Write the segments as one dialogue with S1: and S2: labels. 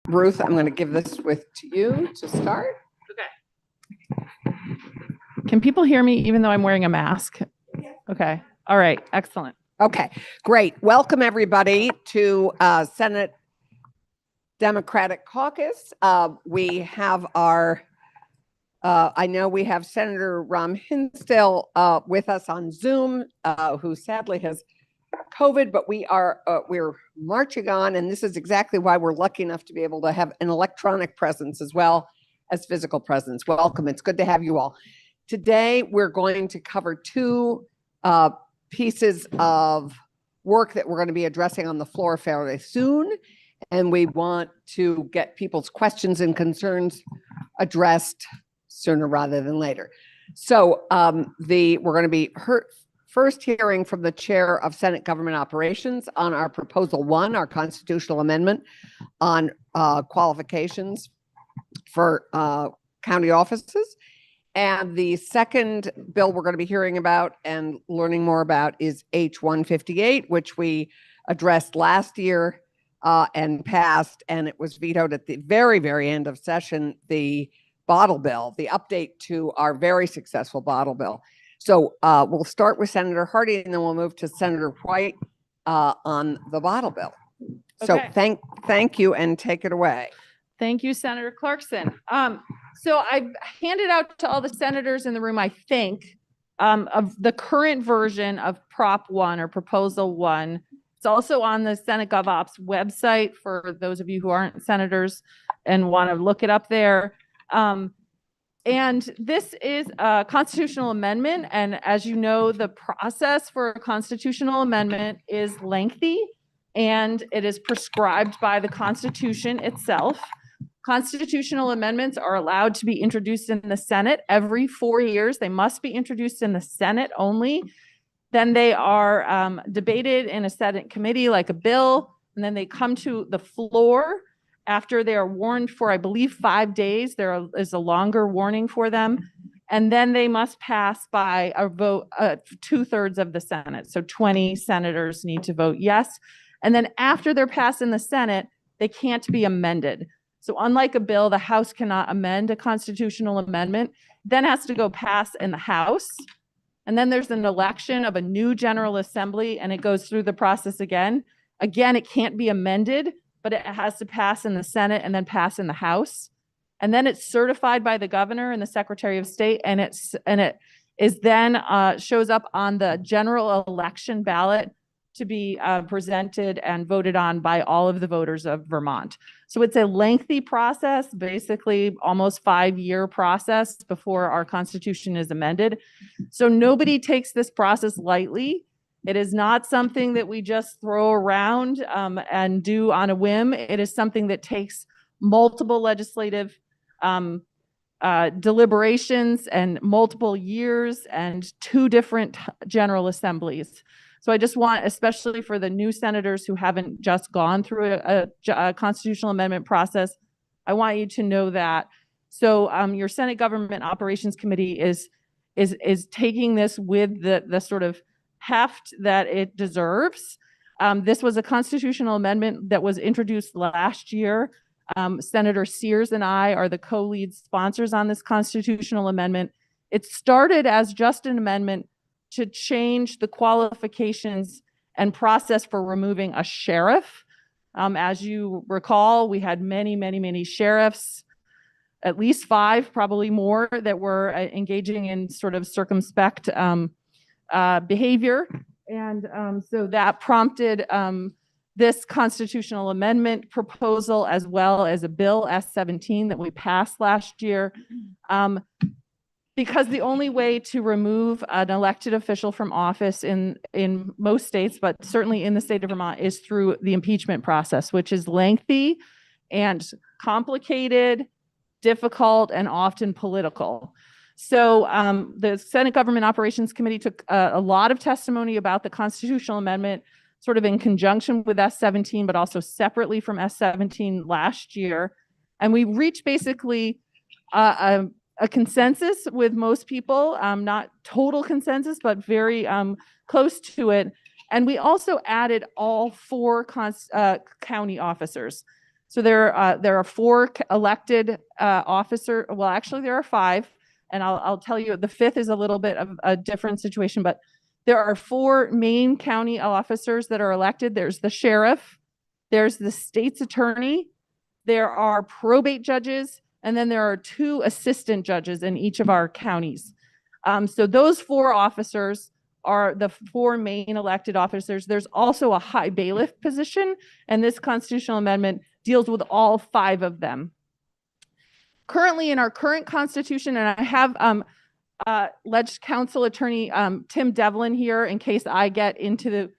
S1: Ruth, I'm going to give this to you to start.
S2: Okay. Can people hear me even though I'm wearing a mask? Okay. All right. Excellent.
S1: Okay, great. Welcome everybody to Senate Democratic Caucus. We have our, I know we have Senator Ram Hinsdale with us on Zoom, who sadly has COVID, but we're marching on, and this is exactly why we're lucky enough to be able to have an electronic presence as well as physical presence. Welcome. It's good to have you all. Today, we're going to cover two pieces of work that we're going to be addressing on the floor fairly soon, and we want to get people's questions and concerns addressed sooner rather than later. So we're going to be first hearing from the chair of Senate Government Operations on our Proposal 1, our constitutional amendment on qualifications for county offices. And the second bill we're going to be hearing about and learning more about is H-158, which we addressed last year and passed, and it was vetoed at the very, very end of session, the bottle bill, the update to our very successful bottle bill. So we'll start with Senator Hardy, and then we'll move to Senator White on the bottle bill. Okay. So thank you, and take it away.
S2: Thank you, Senator Clarkson. So I've handed out to all the senators in the room, I think, of the current version of Prop 1 or Proposal 1. It's also on the Senate GovOps website for those of you who aren't senators and want to look it up there. And this is a constitutional amendment. And as you know, the process for a constitutional amendment is lengthy, and it is prescribed by the Constitution itself. Constitutional amendments are allowed to be introduced in the Senate every 4 years. They must be introduced in the Senate only. Then they are debated in a Senate committee like a bill, and then they come to the floor after they are warned for, I believe, 5 days. There is a longer warning for them. And then they must pass by a vote, 2/3 of the Senate. So 20 senators need to vote yes. And then after they're passed in the Senate, they can't be amended. So unlike a bill, the House cannot amend a constitutional amendment, then has to go pass in the House. And then there's an election of a new General Assembly, and it goes through the process again. Again, it can't be amended, but it has to pass in the Senate and then pass in the House. And then it's certified by the governor and the Secretary of State, and it is then shows up on the general election ballot to be presented and voted on by all of the voters of Vermont. So it's a lengthy process, basically almost 5-year process before our Constitution is amended. So nobody takes this process lightly. It is not something that we just throw around and do on a whim. It is something that takes multiple legislative deliberations and multiple years and 2 different General Assemblies. So I just want, especially for the new senators who haven't just gone through a constitutional amendment process, I want you to know that. So your Senate Government Operations Committee is taking this with the sort of heft that it deserves. This was a constitutional amendment that was introduced last year. Senator Sears and I are the co-lead sponsors on this constitutional amendment. It started as just an amendment to change the qualifications and process for removing a sheriff. As you recall, we had many sheriffs, at least 5, probably more, that were engaging in sort of circumspect behavior. And so that prompted this constitutional amendment proposal, as well as a bill S-17 that we passed last year. Because the only way to remove an elected official from office in most states, but certainly in the state of Vermont, is through the impeachment process, which is lengthy and complicated, difficult, and often political. So the Senate Government Operations Committee took a lot of testimony about the constitutional amendment, sort of in conjunction with S-17, but also separately from S-17 last year. And we reached basically a consensus with most people, not total consensus, but very close to it. And we also added all 4 county officers. So there are 4 elected officers. Well, actually, there are 5, and I'll tell you the 5th is a little bit of a different situation. But there are 4 main county officers that are elected. There's the sheriff, there's the state's attorney, there are probate judges, and then there are 2 assistant judges in each of our counties. So those 4 officers are the 4 main elected officers. There's also a high bailiff position, and this constitutional amendment deals with all 5 of them. Currently in our current constitution, and I have alleged council attorney Tim Devlin here in case I get into the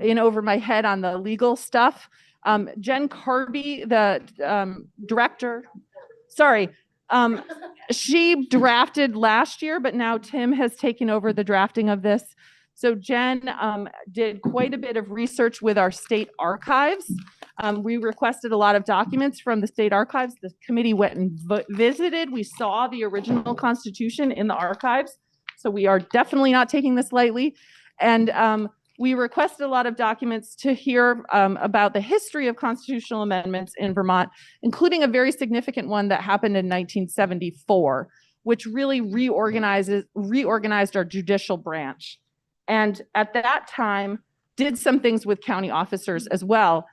S2: in over my head on the legal stuff. Jen Carby, the director, she drafted last year, but now Tim has taken over the drafting of this. So Jen did quite a bit of research with our state archives. We requested a lot of documents from the state archives. The committee went and visited. We saw the original Constitution in the archives. So we are definitely not taking this lightly. And we requested a lot of documents to hear about the history of constitutional amendments in Vermont, including a very significant one that happened in 1974, which really reorganized our judicial branch. And at that time, did some things with county officers as well.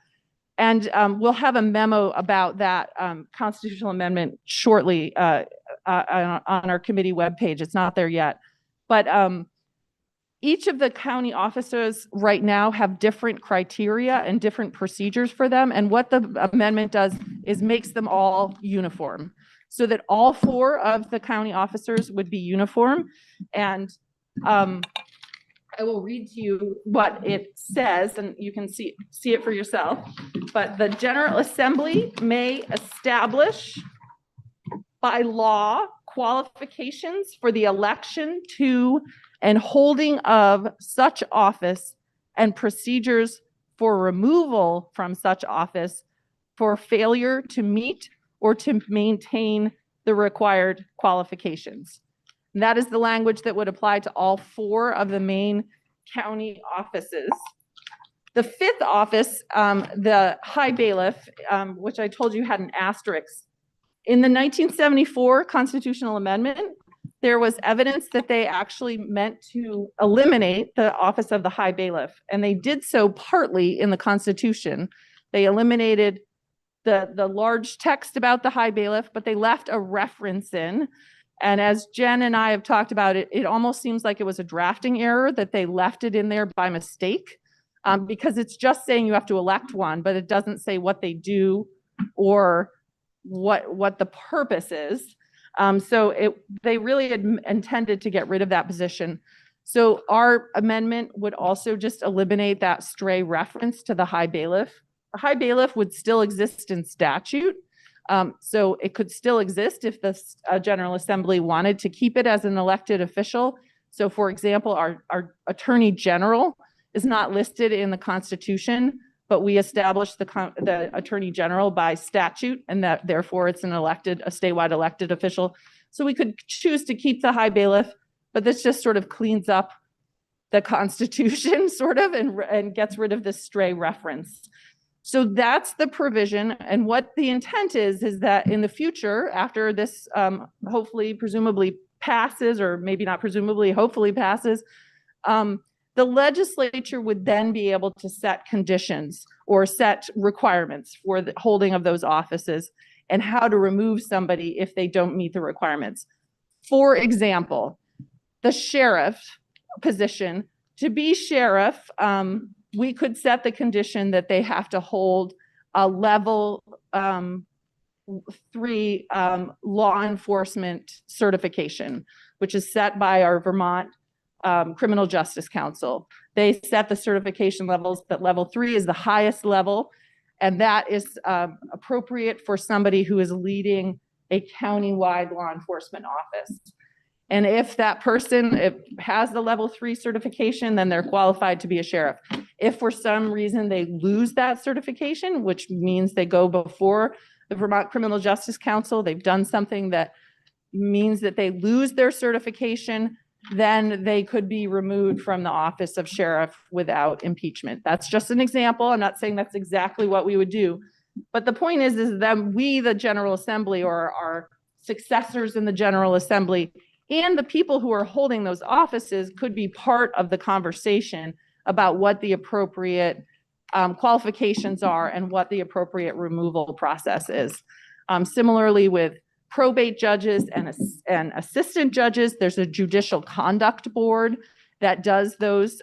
S2: And we'll have a memo about that constitutional amendment shortly on our committee webpage. It's not there yet. But each of the county officers right now have different criteria and different procedures for them. And what the amendment does is makes them all uniform so that all 4 of the county officers would be uniform. And I will read to you what it says, and you can see it for yourself. But the General Assembly may establish by law qualifications for the election to and holding of such office and procedures for removal from such office for failure to meet or to maintain the required qualifications. And that is the language that would apply to all 4 of the main county offices. The 5th office, the high bailiff, which I told you had an asterisk. In the 1974 constitutional amendment, there was evidence that they actually meant to eliminate the office of the high bailiff. And they did so partly in the Constitution. They eliminated the large text about the high bailiff, but they left a reference in. And as Jen and I have talked about it, it almost seems like it was a drafting error that they left it in there by mistake, because it's just saying you have to elect one, but it doesn't say what they do or what the purpose is. So they really had intended to get rid of that position. So our amendment would also just eliminate that stray reference to the high bailiff. The high bailiff would still exist in statute. So it could still exist if the General Assembly wanted to keep it as an elected official. So for example, our Attorney General is not listed in the Constitution, but we established the Attorney General by statute, and that therefore it's a statewide elected official. So we could choose to keep the high bailiff, but this just sort of cleans up the Constitution sort of and gets rid of this stray reference. So that's the provision. And what the intent is that in the future, after this hopefully, presumably passes, or maybe not presumably, hopefully passes, the legislature would then be able to set conditions or set requirements for the holding of those offices and how to remove somebody if they don't meet the requirements. For example, the sheriff position, to be sheriff, we could set the condition that they have to hold a level 3 law enforcement certification, which is set by our Vermont Criminal Justice Council. They set the certification levels, but level 3 is the highest level, and that is appropriate for somebody who is leading a countywide law enforcement office. And if that person has the level 3 certification, then they're qualified to be a sheriff. If for some reason they lose that certification, which means they go before the Vermont Criminal Justice Council, they've done something that means that they lose their certification, then they could be removed from the office of sheriff without impeachment. That's just an example. I'm not saying that's exactly what we would do, But the point is that we, the General Assembly, or our successors in the General Assembly, and the people who are holding those offices could be part of the conversation about what the appropriate qualifications are and what the appropriate removal process is. Similarly with probate judges and assistant judges, there's a judicial conduct board that does those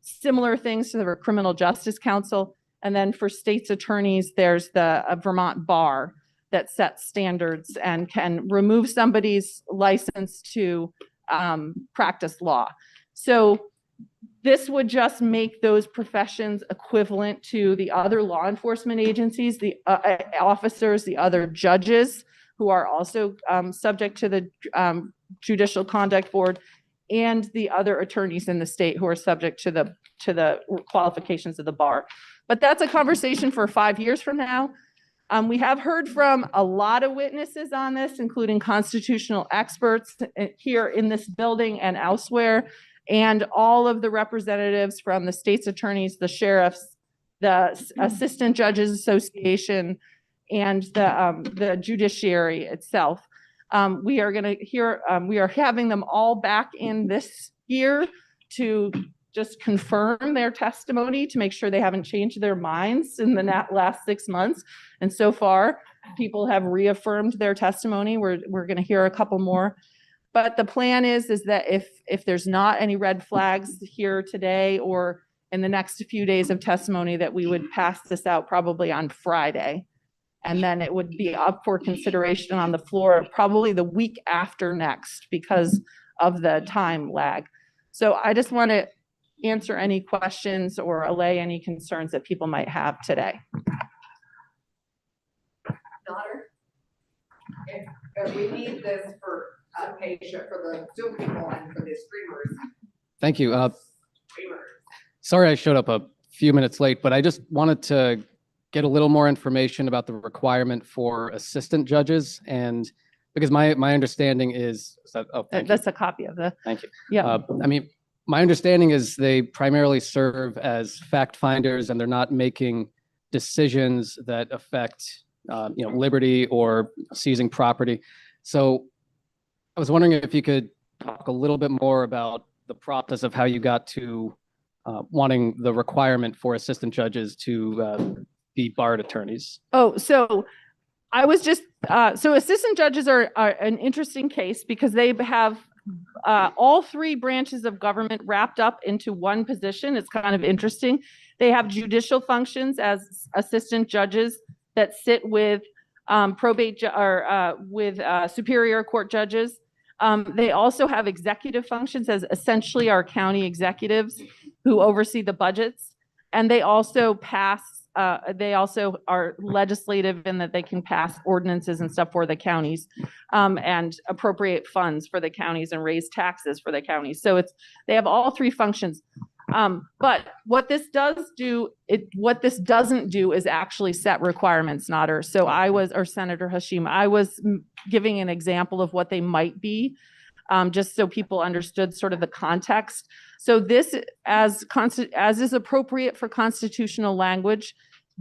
S2: similar things to the Criminal Justice Council. And then for state's attorneys, there's the Vermont Bar that sets standards and can remove somebody's license to practice law. So this would just make those professions equivalent to the other law enforcement agencies, the officers, the other judges who are also subject to the Judicial Conduct Board, and the other attorneys in the state who are subject to the qualifications of the bar. But that's a conversation for 5 years from now. We have heard from a lot of witnesses on this, including constitutional experts here in this building and elsewhere, and all of the representatives from the state's attorneys, the sheriffs, the Assistant Judges Association, and the judiciary itself. We are going to hear, we are having them all back in this year to just confirm their testimony to make sure they haven't changed their minds in the last 6 months. And so far, people have reaffirmed their testimony. We're going to hear a couple more. But the plan is that if there's not any red flags here today or in the next few days of testimony, that we would pass this out probably on Friday. And then it would be up for consideration on the floor probably the week after next because of the time lag. So I just want to answer any questions or allay any concerns that people might have today.
S1: If we need this for a patient, for the Zoom people and for the streamers.
S3: Thank you. Sorry I showed up a few minutes late, but I just wanted to get a little more information about the requirement for assistant judges. And because my understanding is,
S2: That's a copy of the.
S3: Thank you.
S2: Yeah.
S3: I mean, my understanding is they primarily serve as fact finders and they're not making decisions that affect, liberty or seizing property. So I was wondering if you could talk a little bit more about the process of how you got to wanting the requirement for assistant judges to be barred attorneys.
S2: Oh, so I was just, so assistant judges are an interesting case because they have all three branches of government wrapped up into one position. It's kind of interesting. They have judicial functions as assistant judges that sit with probate or with superior court judges. They also have executive functions as essentially our county executives who oversee the budgets. And they also pass, they also are legislative in that they can pass ordinances and stuff for the counties and appropriate funds for the counties and raise taxes for the counties. So they have all three functions. But what this does do, what this doesn't do is actually set requirements, Nader. So or Senator Hashim, I was giving an example of what they might be, just so people understood sort of the context. So this, as is appropriate for constitutional language,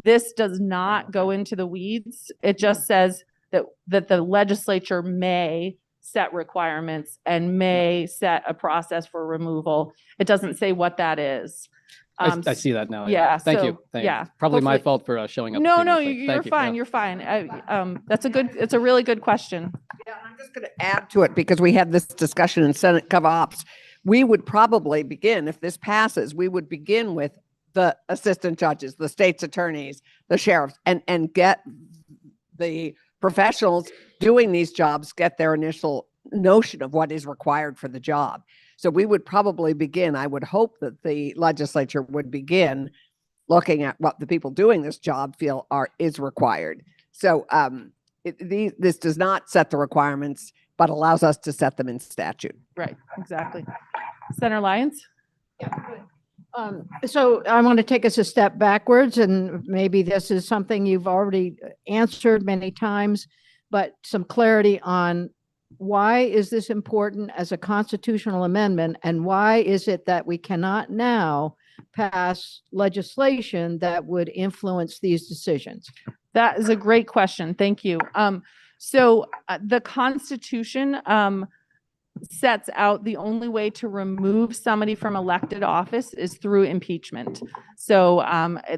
S2: this does not go into the weeds. It just says that the legislature may set requirements and may set a process for removal. It doesn't say what that is.
S3: I see that now.
S2: Yeah.
S3: Thank
S2: so,
S3: you.
S2: Yeah.
S3: Probably my fault for showing up.
S2: No,
S3: No,
S2: you're fine. You're fine. It's a really good question.
S1: Yeah, I'm just going to add to it because we had this discussion in Senate Gov Ops. We would probably begin, if this passes, we would begin with the assistant judges, the state's attorneys, the sheriffs, and get the professionals doing these jobs, get their initial notion of what is required for the job. So we would probably begin, I would hope that the legislature would begin looking at what the people doing this job feel is required. So this does not set the requirements, but allows us to set them in statute.
S2: Right, exactly. Senator Lyons?
S4: So I want to take us a step backwards, and maybe this is something you've already answered many times, but some clarity on why is this important as a constitutional amendment, and why is it that we cannot now pass legislation that would influence these decisions?
S2: That is a great question. Thank you. So the Constitution sets out the only way to remove somebody from elected office is through impeachment. So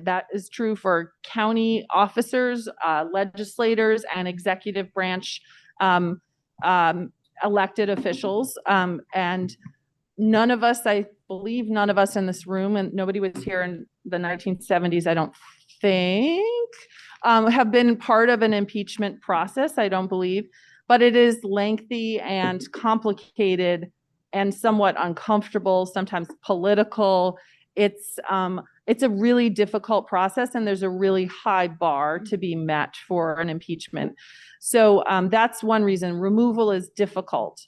S2: that is true for county officers, legislators, and executive branch elected officials. And none of us, I believe none of us in this room, and nobody was here in the 1970s, I don't think, have been part of an impeachment process, I don't believe, but it is lengthy and complicated and somewhat uncomfortable, sometimes political. It's a really difficult process, and there's a really high bar to be met for an impeachment. So that's one reason. Removal is difficult.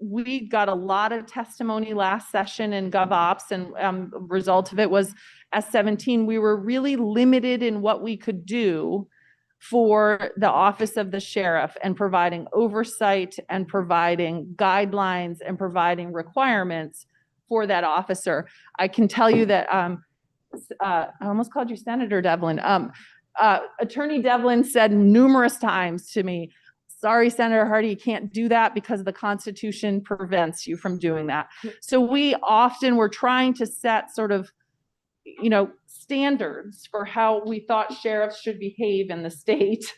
S2: We got a lot of testimony last session in GovOps, and result of it was S17. We were really limited in what we could do for the office of the sheriff and providing oversight and providing guidelines and providing requirements for that officer. I can tell you that I almost called you Senator Devlin. Attorney Devlin said numerous times to me, sorry, Senator Hardy, you can't do that because the Constitution prevents you from doing that. So we often were trying to set sort of, standards for how we thought sheriffs should behave in the state.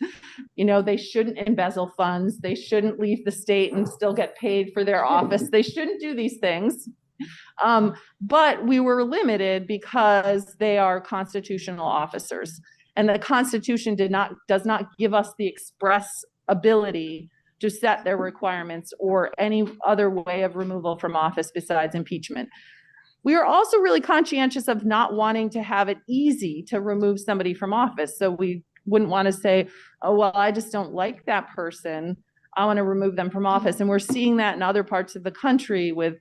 S2: They shouldn't embezzle funds. They shouldn't leave the state and still get paid for their office. They shouldn't do these things. But we were limited because they are constitutional officers. And the Constitution does not give us the express ability to set their requirements or any other way of removal from office besides impeachment. We are also really conscientious of not wanting to have it easy to remove somebody from office. So we wouldn't want to say, oh, well, I just don't like that person, I want to remove them from office. And we're seeing that in other parts of the country with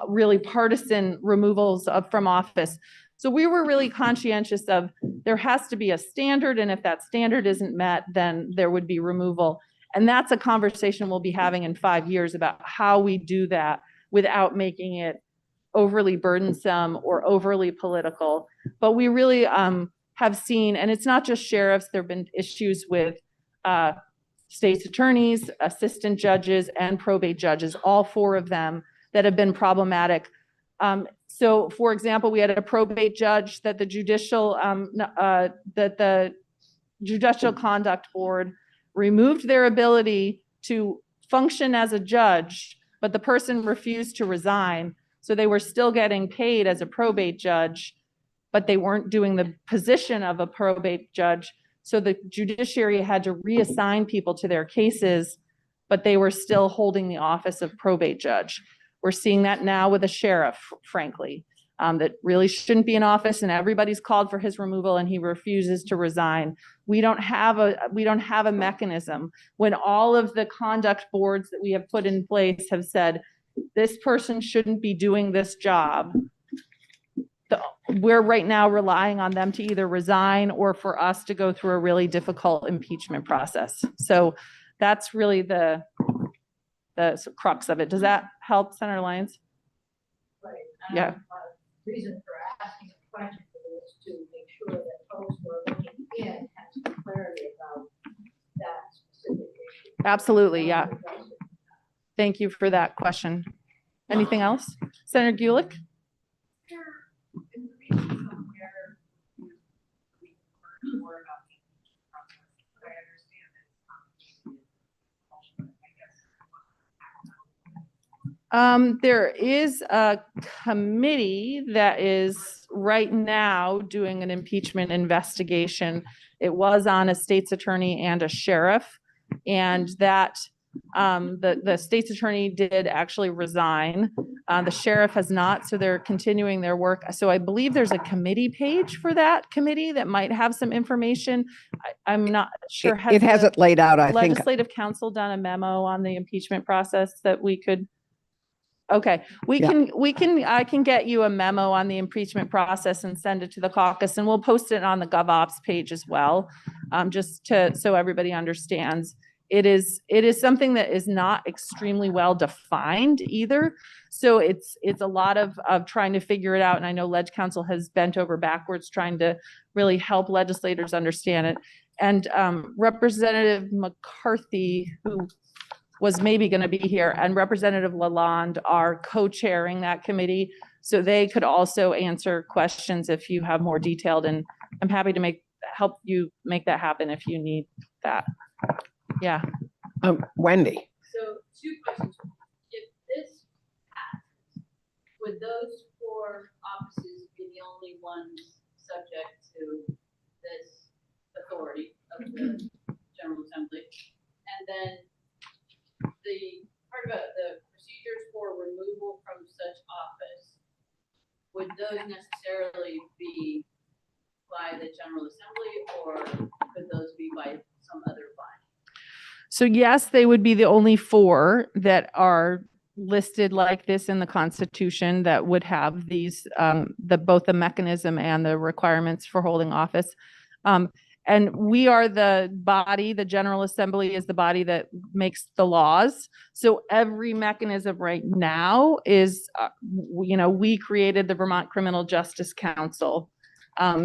S2: really partisan removals from office. So we were really conscientious of there has to be a standard, and if that standard isn't met, then there would be removal. And that's a conversation we'll be having in 5 years about how we do that without making it overly burdensome or overly political. But we really have seen, and it's not just sheriffs, there have been issues with state's attorneys, assistant judges, and probate judges, all 4 of them that have been problematic. So, for example, we had a probate judge that the Judicial Conduct Board removed their ability to function as a judge, but the person refused to resign. So they were still getting paid as a probate judge, but they weren't doing the position of a probate judge. So the judiciary had to reassign people to their cases, but they were still holding the office of probate judge. We're seeing that now with a sheriff, frankly, that really shouldn't be in office, and everybody's called for his removal and he refuses to resign. We don't have a mechanism when all of the conduct boards that we have put in place have said, this person shouldn't be doing this job. We're right now relying on them to either resign or for us to go through a really difficult impeachment process. So that's really the crux of it. Does that help, Senator Lyons?
S4: Right.
S2: Yeah.
S4: Reason for asking a question is to make sure that folks who are looking in have some clarity about that specific issue.
S2: Absolutely, yeah. Thank you for that question. Anything else? Senator Gulick? There is a committee that is right now doing an impeachment investigation. It was on a state's attorney and a sheriff, and that the state's attorney did actually resign. The sheriff has not, so they're continuing their work. So I believe there's a committee page for that committee that might have some information. I'm not sure.
S1: It has it laid out, I think.
S2: Legislative Council done a memo on the impeachment process that we could? Okay, I can get you a memo on the impeachment process and send it to the caucus, and we'll post it on the GovOps page as well, just so everybody understands. it is something that is not extremely well defined either. So it's a lot of trying to figure it out. And I know Leg Council has bent over backwards trying to really help legislators understand it. And Representative McCarthy, who was maybe going to be here, and Representative Lalonde are co-chairing that committee. So they could also answer questions if you have more detailed, and I'm happy to help you make that happen if you need that. Yeah.
S1: Wendy.
S5: So 2 questions. If this passes, would those 4 offices be the only ones subject to this authority of the General Assembly? And then the part about the procedures for removal from such office, would those necessarily be by the General Assembly, or could those be by some other body?
S2: So yes, they would be the only 4 that are listed like this in the Constitution that would have these, both the mechanism and the requirements for holding office. And we are the body, the General Assembly is the body that makes the laws. So every mechanism right now is, we created the Vermont Criminal Justice Council.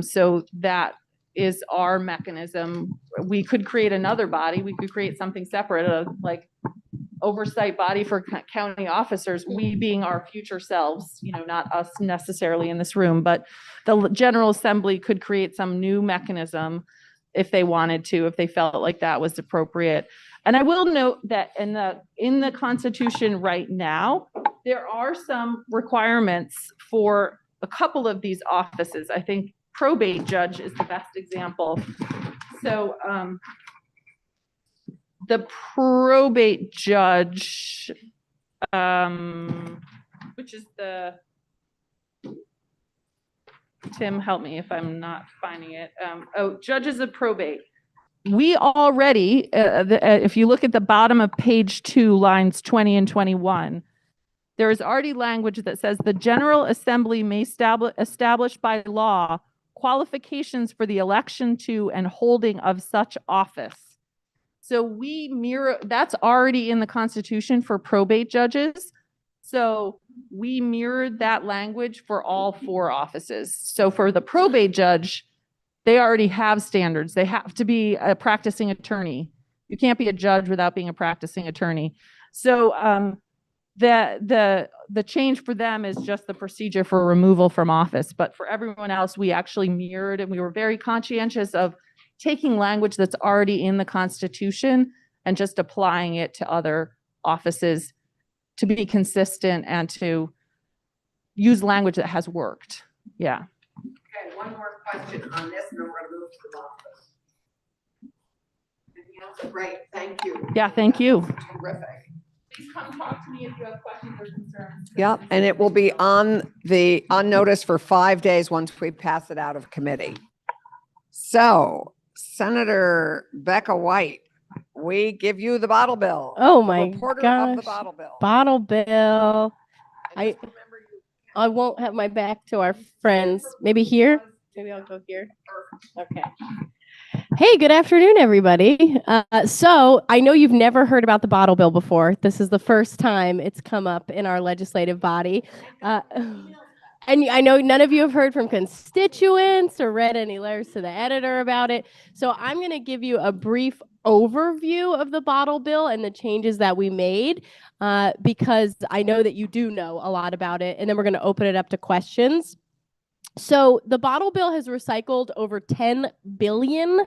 S2: So that is our mechanism. We could create another body. We could create something separate, like oversight body for county officers, we being our future selves, not us necessarily in this room, but the General Assembly could create some new mechanism if they wanted to, if they felt like that was appropriate. And I will note that in the Constitution right now, there are some requirements for a couple of these offices. I think probate judge is the best example. So the probate judge, which is Tim, help me if I'm not finding it. Judges of probate. We already, if you look at the bottom of page 2, lines 20 and 21, there is already language that says the General Assembly may establish by law qualifications for the election to and holding of such office. So we mirror, that's already in the Constitution for probate judges. So we mirrored that language for all 4 offices. So for the probate judge, they already have standards. They have to be a practicing attorney. You can't be a judge without being a practicing attorney. So the change for them is just the procedure for removal from office. But for everyone else, we actually mirrored, and we were very conscientious of taking language that's already in the Constitution and just applying it to other offices to be consistent and to use language that has worked. Yeah.
S1: Okay, one more question on this, and then we're going to move to the office. Anything else? Great, thank you.
S2: Yeah, thank you.
S1: Terrific.
S2: Please come talk to me if you have questions or concerns.
S1: Yep, and it will be on notice for 5 days once we pass it out of committee. So, Senator Becca White, we give you the bottle bill.
S6: Oh my
S1: Reporter
S6: gosh.
S1: of the bottle bill.
S6: Bottle bill.
S1: And just remember you
S6: I won't have my back to our friends. Maybe here? Maybe I'll go here. Okay. Hey, good afternoon, everybody. So I know you've never heard about the bottle bill before. This is the first time it's come up in our legislative body. And I know none of you have heard from constituents or read any letters to the editor about it. So I'm going to give you a brief overview of the bottle bill and the changes that we made, because I know that you do know a lot about it. And then we're going to open it up to questions. So the bottle bill has recycled over 10 billion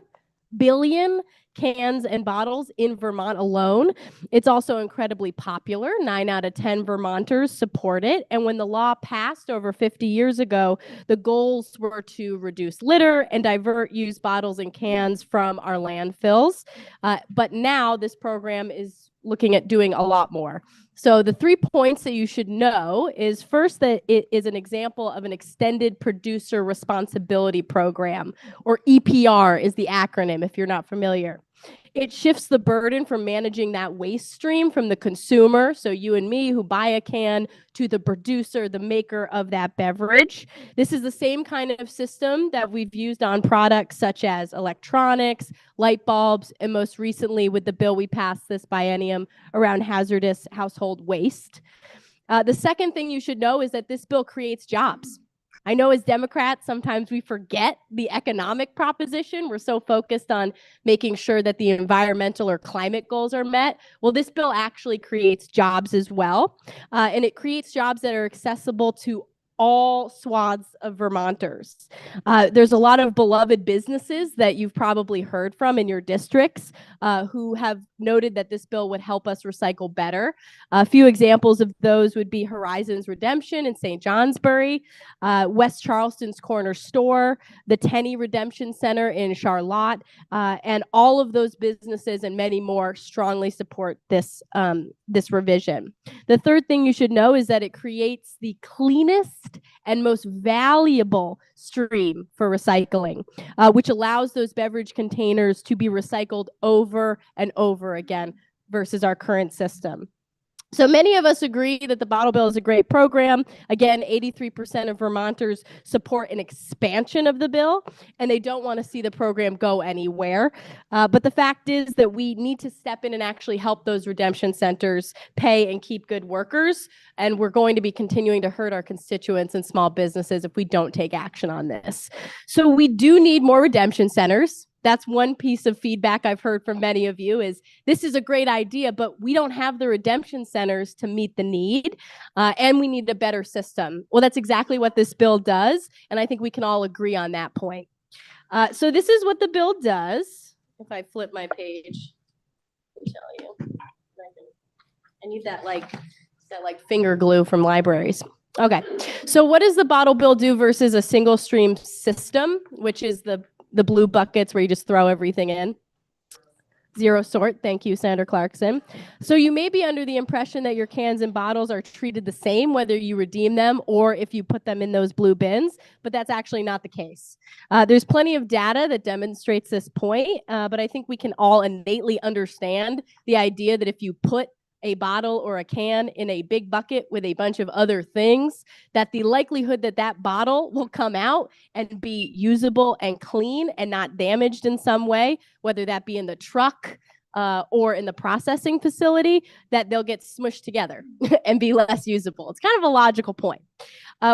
S6: cans and bottles in Vermont alone. It's also incredibly popular. 9 out of 10 Vermonters support it. And when the law passed over 50 years ago, the goals were to reduce litter and divert used bottles and cans from our landfills. But now this program is looking at doing a lot more. So the 3 points that you should know is first that it is an example of an extended producer responsibility program, or EPR is the acronym if you're not familiar. It shifts the burden from managing that waste stream from the consumer, so you and me who buy a can, to the producer, the maker of that beverage. This is the same kind of system that we've used on products such as electronics, light bulbs, and most recently with the bill we passed this biennium around hazardous household waste. The second thing you should know is that this bill creates jobs. I know as Democrats, sometimes we forget the economic proposition. We're so focused on making sure that the environmental or climate goals are met. Well, this bill actually creates jobs as well. And it creates jobs that are accessible to all swaths of Vermonters. There's a lot of beloved businesses that you've probably heard from in your districts who have noted that this bill would help us recycle better. A few examples of those would be Horizons Redemption in St. Johnsbury, West Charleston's Corner Store, the Tenney Redemption Center in Charlotte, and all of those businesses and many more strongly support this revision. The third thing you should know is that it creates the cleanest and most valuable stream for recycling, which allows those beverage containers to be recycled over and over again versus our current system. So many of us agree that the bottle bill is a great program. Again, 83% of Vermonters support an expansion of the bill, and they don't want to see the program go anywhere. But the fact is that we need to step in and actually help those redemption centers pay and keep good workers. And we're going to be continuing to hurt our constituents and small businesses if we don't take action on this. So we do need more redemption centers. That's one piece of feedback I've heard from many of you is this is a great idea, but we don't have the redemption centers to meet the need, and we need a better system. Well, that's exactly what this bill does, and I think we can all agree on that point. So this is what the bill does. If I flip my page, I can tell you. I need that like finger glue from libraries. Okay, so what does the bottle bill do versus a single stream system, which is the blue buckets where you just throw everything in? Zero sort. Thank you, Senator Clarkson. So you may be under the impression that your cans and bottles are treated the same, whether you redeem them or if you put them in those blue bins, but that's actually not the case. There's plenty of data that demonstrates this point, but I think we can all innately understand the idea that if you put a bottle or a can in a big bucket with a bunch of other things, that the likelihood that that bottle will come out and be usable and clean and not damaged in some way, whether that be in the truck or in the processing facility, that they'll get smushed together and be less usable. It's kind of a logical point.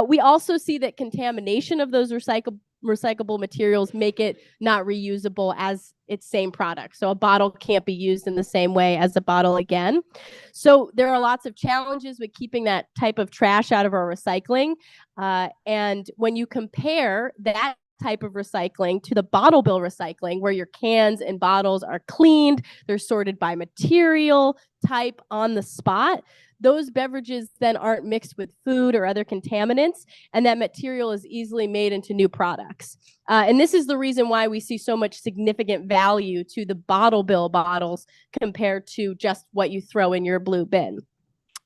S6: We also see that contamination of those recyclable materials make it not reusable as its same product. So a bottle can't be used in the same way as a bottle again. So there are lots of challenges with keeping that type of trash out of our recycling. And when you compare that type of recycling to the bottle bill recycling, where your cans and bottles are cleaned, they're sorted by material type on the spot, those beverages then aren't mixed with food or other contaminants, and that material is easily made into new products. And this is the reason why we see so much significant value to the bottle bill bottles compared to just what you throw in your blue bin.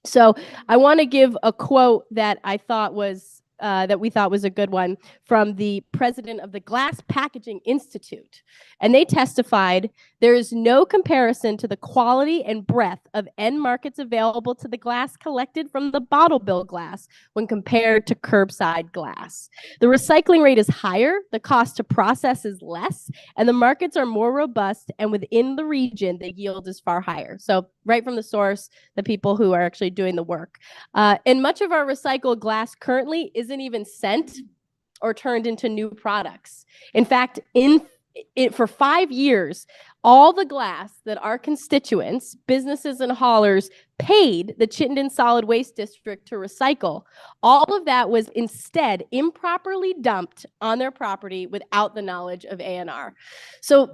S6: So I want to give a quote that I thought was that we thought was a good one from the president of the Glass Packaging Institute. And they testified, "There is no comparison to the quality and breadth of end markets available to the glass collected from the bottle bill glass when compared to curbside glass. The recycling rate is higher, the cost to process is less, and the markets are more robust, and within the region, the yield is far higher." So right from the source, the people who are actually doing the work. And much of our recycled glass currently isn't even sent or turned into new products. In fact, for 5 years, all the glass that our constituents, businesses and haulers, paid the Chittenden Solid Waste District to recycle, all of that was instead improperly dumped on their property without the knowledge of ANR. So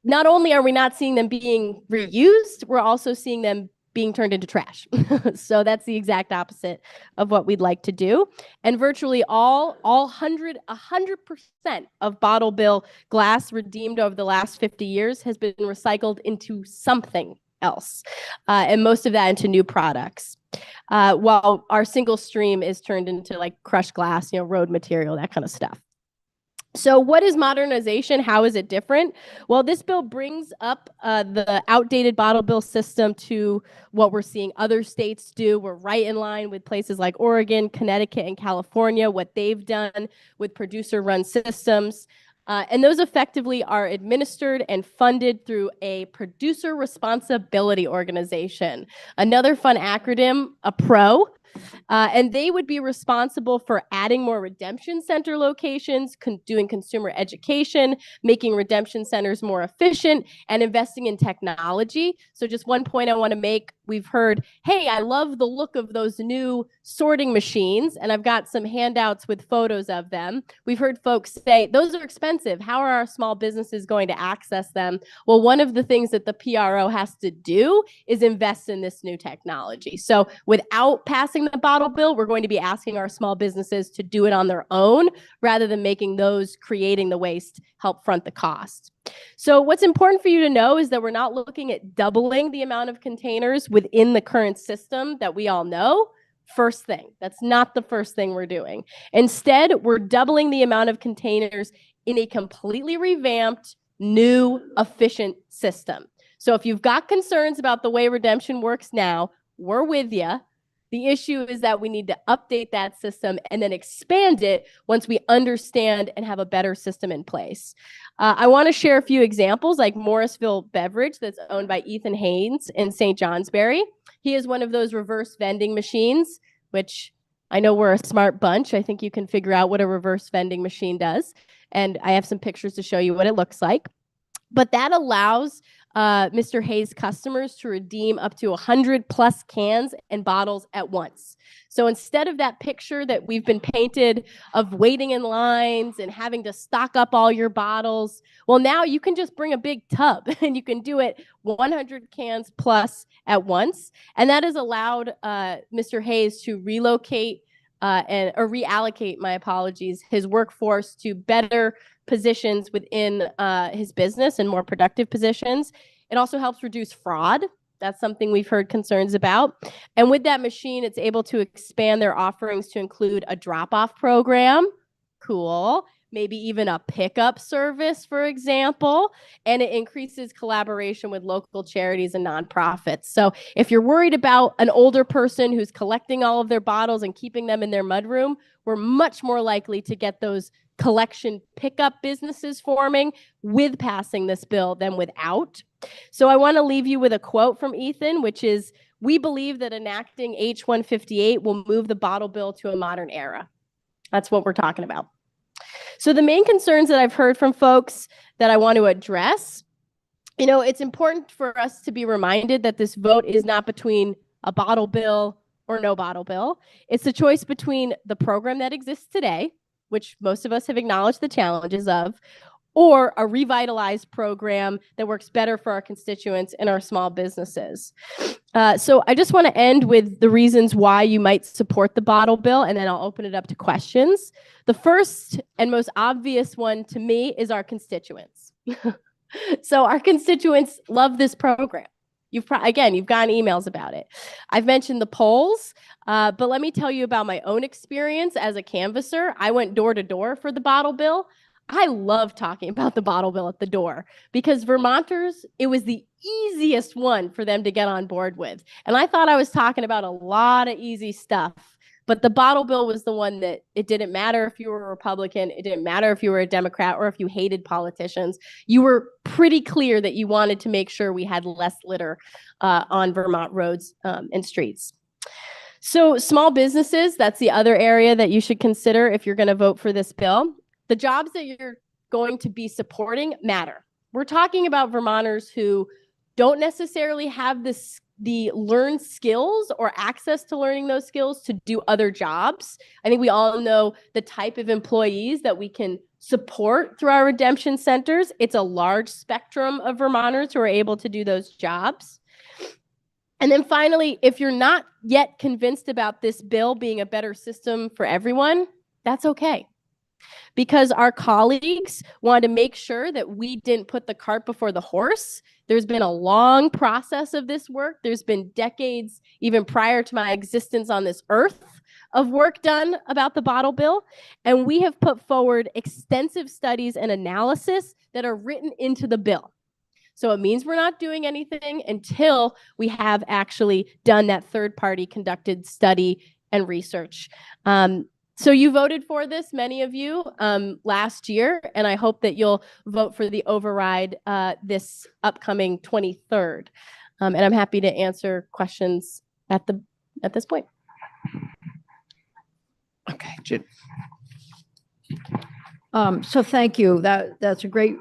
S6: not only are we not seeing them being reused, we're also seeing them being turned into trash. So that's the exact opposite of what we'd like to do. And virtually all 100% of bottle bill glass redeemed over the last 50 years has been recycled into something else, and most of that into new products. While our single stream is turned into like crushed glass, road material, that kind of stuff. So what is modernization? How is it different? Well, this bill brings up the outdated bottle bill system to what we're seeing other states do. We're right in line with places like Oregon, Connecticut, and California, what they've done with producer-run systems. And those effectively are administered and funded through a producer responsibility organization. Another fun acronym, a PRO. And they would be responsible for adding more redemption center locations, doing consumer education, making redemption centers more efficient, and investing in technology. So just one point I want to make, we've heard, hey, I love the look of those new sorting machines, and I've got some handouts with photos of them. We've heard folks say, those are expensive. How are our small businesses going to access them? Well, one of the things that the PRO has to do is invest in this new technology. So without passing the bottle bill, we're going to be asking our small businesses to do it on their own rather than making those creating the waste help front the cost. So what's important for you to know is that we're not looking at doubling the amount of containers within the current system that we all know. First thing, that's not the first thing we're doing. Instead, we're doubling the amount of containers in a completely revamped, new, efficient system. So if you've got concerns about the way redemption works now, we're with you. The issue is that we need to update that system and then expand it once we understand and have a better system in place. I want to share a few examples, like Morrisville Beverage, that's owned by Ethan Haynes in St. Johnsbury. He is one of those reverse vending machines, which I know we're a smart bunch. I think you can figure out what a reverse vending machine does. And I have some pictures to show you what it looks like. But that allows Mr. Hayes customers to redeem up to 100 plus cans and bottles at once. So instead of that picture that we've been painted of waiting in lines and having to stock up all your bottles, well, now you can just bring a big tub and you can do it 100 cans plus at once. And that has allowed Mr. Hayes to relocate or reallocate, my apologies, his workforce to better positions within his business and more productive positions. It also helps reduce fraud. That's something we've heard concerns about. And with that machine, it's able to expand their offerings to include a drop-off program. Cool. Maybe even a pickup service, for example. And it increases collaboration with local charities and nonprofits. So if you're worried about an older person who's collecting all of their bottles and keeping them in their mudroom, we're much more likely to get those collection pickup businesses forming with passing this bill than without. So I want to leave you with a quote from Ethan, which is, "We believe that enacting H-158 will move the bottle bill to a modern era." That's what we're talking about. So the main concerns that I've heard from folks that I want to address, it's important for us to be reminded that this vote is not between a bottle bill or no bottle bill. It's the choice between the program that exists today, which most of us have acknowledged the challenges of, or a revitalized program that works better for our constituents and our small businesses. So I just want to end with the reasons why you might support the bottle bill, and then I'll open it up to questions. The first and most obvious one to me is our constituents. So our constituents love this program. You've gotten emails about it. I've mentioned the polls, but let me tell you about my own experience as a canvasser. I went door to door for the bottle bill. I love talking about the bottle bill at the door because Vermonters, it was the easiest one for them to get on board with. And I thought I was talking about a lot of easy stuff, but the bottle bill was the one that it didn't matter if you were a Republican, it didn't matter if you were a Democrat or if you hated politicians. You were pretty clear that you wanted to make sure we had less litter on Vermont roads and streets. So small businesses, that's the other area that you should consider if you're going to vote for this bill. The jobs that you're going to be supporting matter. We're talking about Vermonters who don't necessarily have the learned skills or access to learning those skills to do other jobs. I think we all know the type of employees that we can support through our redemption centers. It's a large spectrum of Vermonters who are able to do those jobs. And then finally, if you're not yet convinced about this bill being a better system for everyone, that's okay. Because our colleagues wanted to make sure that we didn't put the cart before the horse. There's been a long process of this work. There's been decades, even prior to my existence on this earth, of work done about the bottle bill, and we have put forward extensive studies and analysis that are written into the bill. So it means we're not doing anything until we have actually done that third-party conducted study and research. So you voted for this, many of you, last year, and I hope that you'll vote for the override this upcoming 23rd. And I'm happy to answer questions at this point.
S1: Okay, Jen.
S4: So thank you. That's a great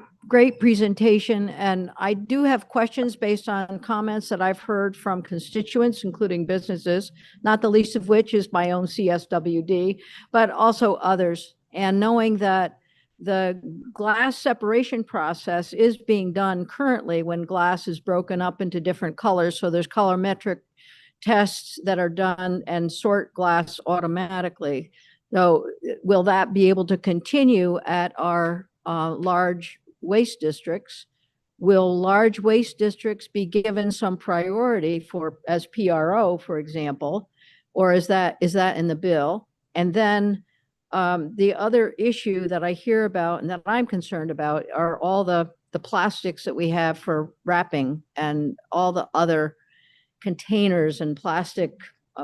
S4: presentation. And I do have questions based on comments that I've heard from constituents, including businesses, not the least of which is my own CSWD, but also others. And knowing that the glass separation process is being done currently when glass is broken up into different colors. So there's colorimetric tests that are done and sort glass automatically. So will that be able to continue at our large waste districts? Will large waste districts be given some priority for as PRO, for example, or is that in the bill? And then the other issue that I hear about and that I'm concerned about are all the plastics that we have for wrapping and all the other containers and plastic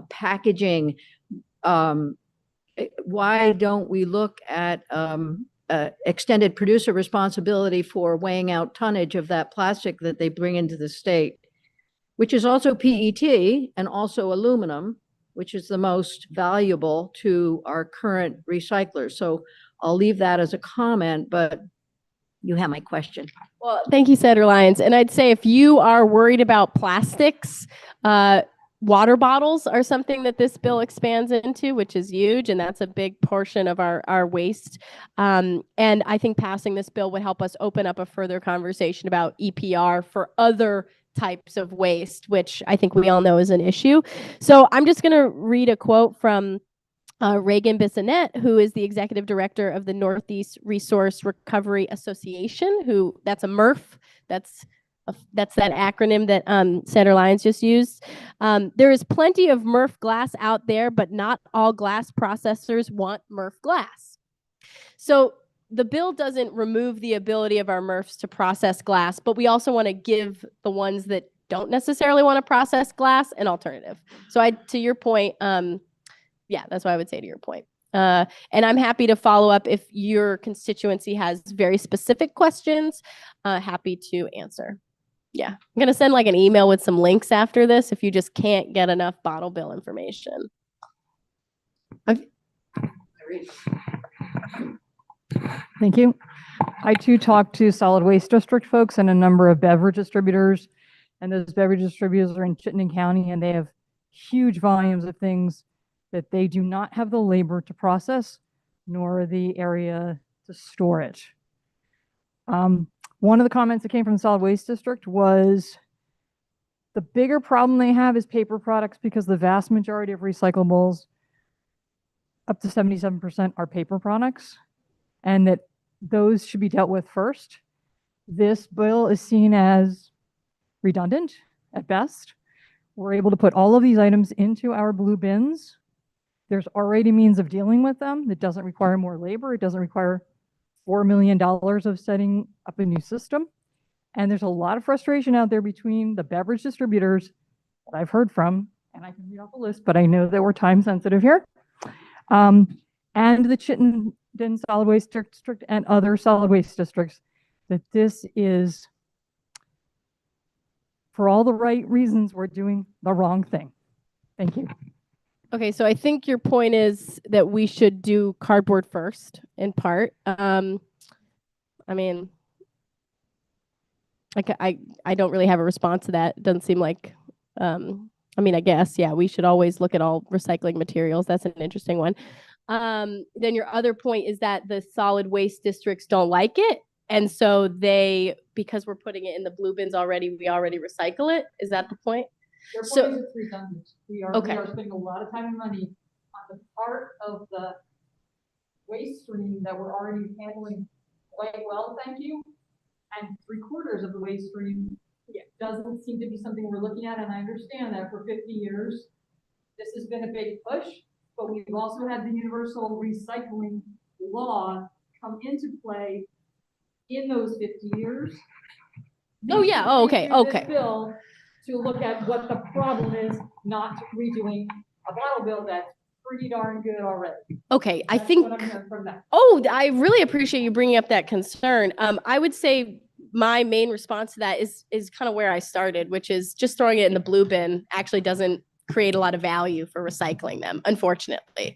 S4: packaging. Why don't we look at extended producer responsibility for weighing out tonnage of that plastic that they bring into the state, which is also PET and also aluminum, which is the most valuable to our current recyclers. So I'll leave that as a comment, but you have my question.
S6: Well, thank you, Senator Lyons. And I'd say if you are worried about plastics, water bottles are something that this bill expands into, which is huge, and that's a big portion of our waste. And I think passing this bill would help us open up a further conversation about EPR for other types of waste, which I think we all know is an issue. So I'm just going to read a quote from Reagan Bissonette, who is the executive director of the Northeast Resource Recovery Association, that's a MRF. That's that acronym that Senator Lyons just used. There is plenty of MRF glass out there, but not all glass processors want MRF glass. So the bill doesn't remove the ability of our MRFs to process glass, but we also want to give the ones that don't necessarily want to process glass an alternative. So to your point, yeah, that's what I would say to your point. And I'm happy to follow up if your constituency has very specific questions, happy to answer. Yeah, I'm going to send like an email with some links after this if you just can't get enough bottle bill information.
S7: Thank you. I too talked to solid waste district folks and a number of beverage distributors, and those beverage distributors are in Chittenden County, and they have huge volumes of things that they do not have the labor to process, nor the area to store it. One of the comments that came from the solid waste district was the bigger problem they have is paper products, because the vast majority of recyclables, up to 77%, are paper products, and that those should be dealt with first. This bill is seen as redundant at best. We're able to put all of these items into our blue bins. There's already means of dealing with them that doesn't require more labor. It doesn't require $4 million of setting up a new system. And there's a lot of frustration out there between the beverage distributors that I've heard from, and I can read off a list, but I know that we're time sensitive here, and the Chittenden Solid Waste District and other solid waste districts, that this is, for all the right reasons, we're doing the wrong thing. Thank you.
S6: Okay, so I think your point is that we should do cardboard first, in part. I mean, I don't really have a response to that. It doesn't seem like, I mean, I guess, yeah, we should always look at all recycling materials. That's an interesting one. Then your other point is that the solid waste districts don't like it. And so because we're putting it in the blue bins already, we already recycle it. Is that the point?
S7: Their
S6: So-
S7: point is it's redundant. We are spending a lot of time and money on the part of the waste stream that we're already handling quite well, thank you. And 3/4 of the waste stream doesn't seem to be something we're looking at. And I understand that for 50 years, this has been a big push. but we've also had the universal recycling law come into play in those 50 years.
S6: Oh, yeah. Oh, okay.
S7: Through this
S6: Okay.
S7: bill to look at what the problem is, not redoing a bottle bill that's pretty darn good already.
S6: Okay. I
S7: That's
S6: think.
S7: what I'm hearing from that.
S6: Oh, I really appreciate you bringing up that concern. I would say my main response to that is kind of where I started, which is just throwing it in the blue bin actually doesn't create a lot of value for recycling them, unfortunately.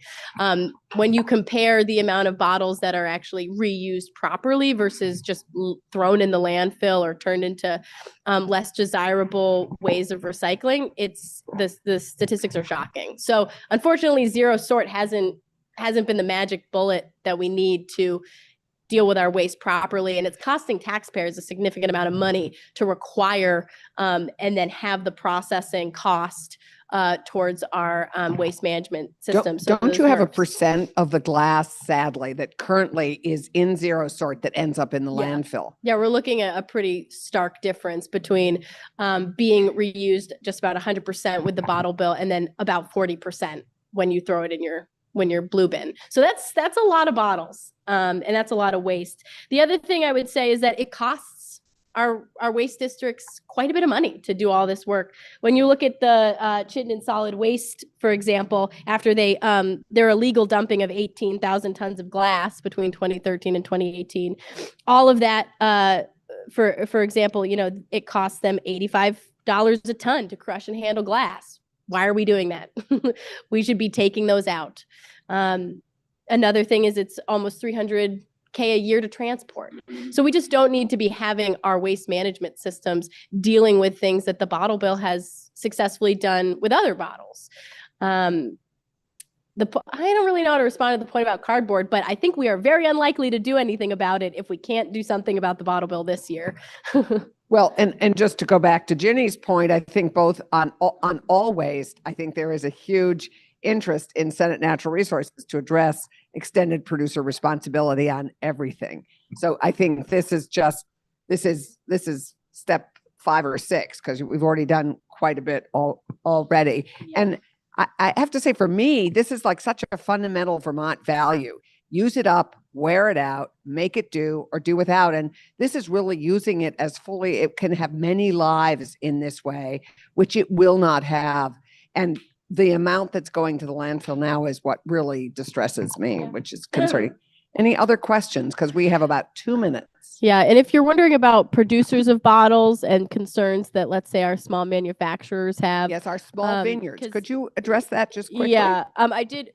S6: When you compare the amount of bottles that are actually reused properly versus just thrown in the landfill or turned into less desirable ways of recycling, it's the statistics are shocking. So unfortunately, zero sort hasn't been the magic bullet that we need to deal with our waste properly. And it's costing taxpayers a significant amount of money to require and then have the processing cost towards our waste management system.
S1: Don't you have a percent of the glass, sadly, that currently is in zero sort that ends up in the landfill?
S6: Yeah, we're looking at a pretty stark difference between being reused just about 100% with the bottle bill and then about 40% when you throw it in your blue bin. So that's a lot of bottles, and that's a lot of waste. The other thing I would say is that it costs our waste districts quite a bit of money to do all this work. When you look at the Chittenden Solid Waste, for example, after their illegal dumping of 18,000 tons of glass between 2013 and 2018, all of that, for example, it costs them $85 a ton to crush and handle glass. Why are we doing that? We should be taking those out. Another thing is it's almost $300K a year to transport. So we just don't need to be having our waste management systems dealing with things that the bottle bill has successfully done with other bottles. I don't really know how to respond to the point about cardboard, but I think we are very unlikely to do anything about it if we can't do something about the bottle bill this year.
S1: Well, and just to go back to Ginny's point, I think both on all waste, I think there is a huge interest in Senate Natural Resources to address extended producer responsibility on everything. So I think this is step 5 or 6, because we've already done quite a bit already. Yeah. And I have to say, for me, this is like such a fundamental Vermont value. Use it up, wear it out, make it do, or do without. And this is really using it as fully. It can have many lives in this way, which it will not have. And the amount that's going to the landfill now is what really distresses me, which is concerning. Any other questions? Because we have about 2 minutes.
S6: Yeah, and if you're wondering about producers of bottles and concerns that, let's say, our small manufacturers have.
S1: Yes, our small vineyards. Could you address that just quickly?
S6: Yeah, I did.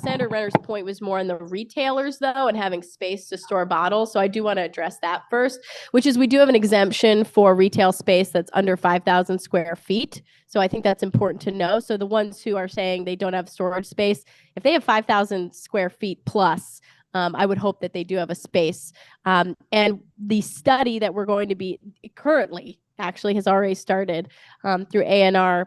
S6: Senator Renner's point was more on the retailers, though, and having space to store bottles. So I do want to address that first, which is we do have an exemption for retail space that's under 5,000 square feet. So I think that's important to know. So the ones who are saying they don't have storage space, if they have 5,000 square feet plus, I would hope that they do have a space. And the study that we're going to be currently actually has already started through ANR.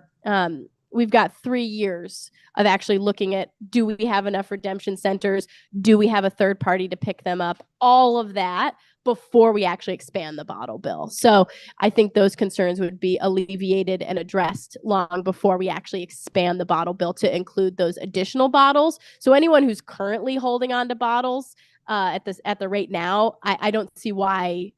S6: We've got 3 years of actually looking at, do we have enough redemption centers? Do we have a third party to pick them up? All of that before we actually expand the bottle bill. So I think those concerns would be alleviated and addressed long before we actually expand the bottle bill to include those additional bottles. So anyone who's currently holding on to bottles at the rate now, I don't see why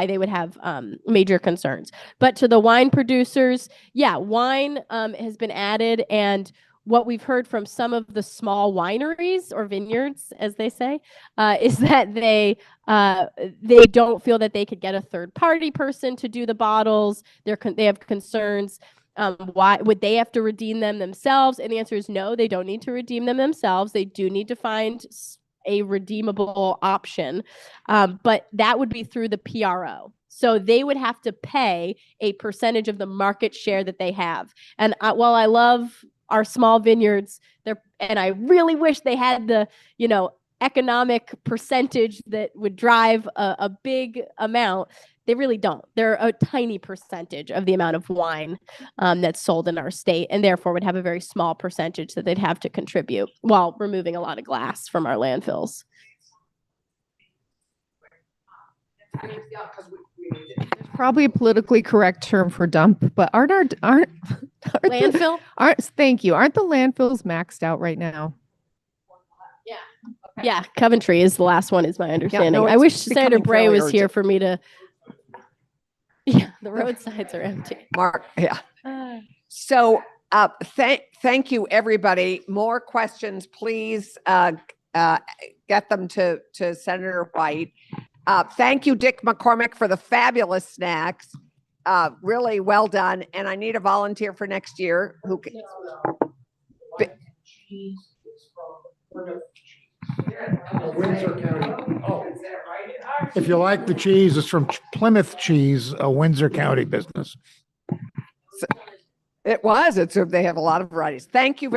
S6: they would have major concerns. But to the wine producers, yeah, wine has been added, and what we've heard from some of the small wineries or vineyards, as they say, is that they don't feel that they could get a third party person to do the bottles. They have concerns. Why would they have to redeem them themselves? And the answer is no, they don't need to redeem them themselves. They do need to find a redeemable option, but that would be through the PRO. So they would have to pay a percentage of the market share that they have. And while I love our small vineyards, and I really wish they had the, economic percentage that would drive a big amount, they really don't. They're a tiny percentage of the amount of wine that's sold in our state, and therefore would have a very small percentage that they'd have to contribute while removing a lot of glass from our landfills.
S8: Probably a politically correct term for dump, but aren't
S6: Landfill?
S8: Thank you. Aren't the landfills maxed out right now?
S6: Yeah, Coventry is the last one, is my understanding.
S1: no,
S6: I
S1: it's
S6: wish Senator
S1: becoming
S6: Bray
S1: fairly
S6: was here
S1: urgent.
S6: for me to. Yeah, the roadsides are empty.
S1: Mark, yeah. So thank you, everybody. More questions, please get them to Senator White. Thank you, Dick McCormick, for the fabulous snacks. Really well done. And I need a volunteer for next year who can.
S9: Windsor County. Oh. If you like the cheese, it's from Plymouth Cheese, a Windsor County business.
S1: It was. They have a lot of varieties. Thank you.